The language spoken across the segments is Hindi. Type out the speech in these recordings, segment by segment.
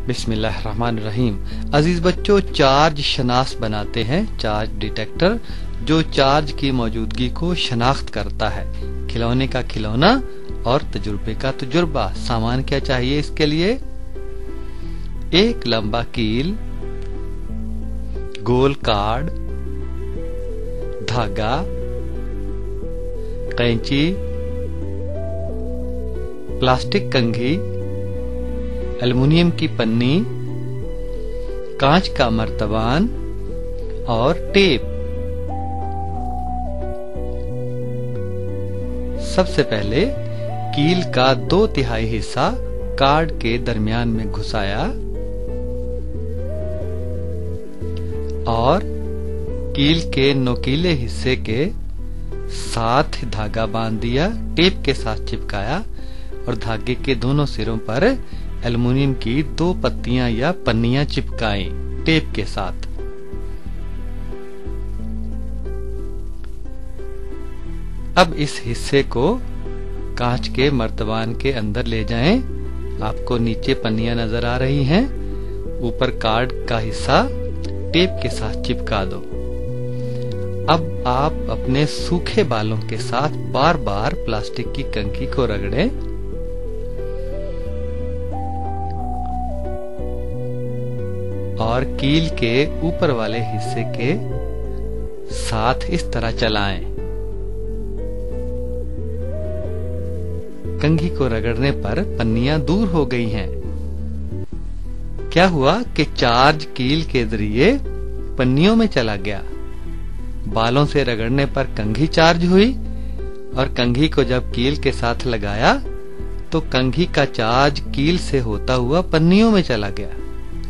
बिस्मिल्लाहिर्रहमानिर्रहीम। अजीज बच्चों, चार्ज शनास बनाते हैं, चार्ज डिटेक्टर, जो चार्ज की मौजूदगी को शनाख्त करता है। खिलौने का खिलौना और तजुर्बे का तजुर्बा। सामान क्या चाहिए इसके लिए? एक लंबा कील, गोल कार्ड, धागा, कैंची, प्लास्टिक कंघी, एल्युमिनियम की पन्नी, कांच का मर्तबान और टेप। सबसे पहले कील का 2/3 हिस्सा कार्ड के दरमियान में घुसाया और कील के नोकीले हिस्से के साथ धागा बांध दिया, टेप के साथ चिपकाया और धागे के दोनों सिरों पर एल्युमिनियम की 2 पत्तियां या पन्नियां चिपकाई टेप के साथ। अब इस हिस्से को कांच के मर्तबान के अंदर ले जाएं। आपको नीचे पन्नियां नजर आ रही हैं, ऊपर कार्ड का हिस्सा टेप के साथ चिपका दो। अब आप अपने सूखे बालों के साथ बार बार प्लास्टिक की कंघी को रगड़ें और कील के ऊपर वाले हिस्से के साथ इस तरह चलाएं। कंघी को रगड़ने पर पन्नियां दूर हो गई हैं। क्या हुआ कि चार्ज कील के जरिए पन्नियों में चला गया। बालों से रगड़ने पर कंघी चार्ज हुई और कंघी को जब कील के साथ लगाया तो कंघी का चार्ज कील से होता हुआ पन्नियों में चला गया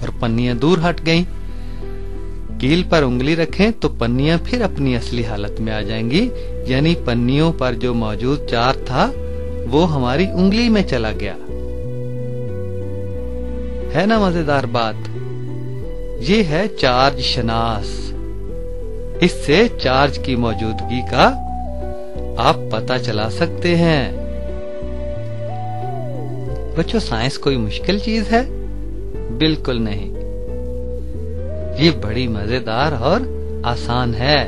और पन्नियां दूर हट गईं। कील पर उंगली रखें तो पन्नियां फिर अपनी असली हालत में आ जाएंगी, यानी पन्नियों पर जो मौजूद चार्ज था वो हमारी उंगली में चला गया। है ना मजेदार बात? ये है चार्ज शनास। इससे चार्ज की मौजूदगी का आप पता चला सकते हैं। बच्चों, साइंस कोई मुश्किल चीज है? बिल्कुल नहीं। ये बड़ी मजेदार और आसान है।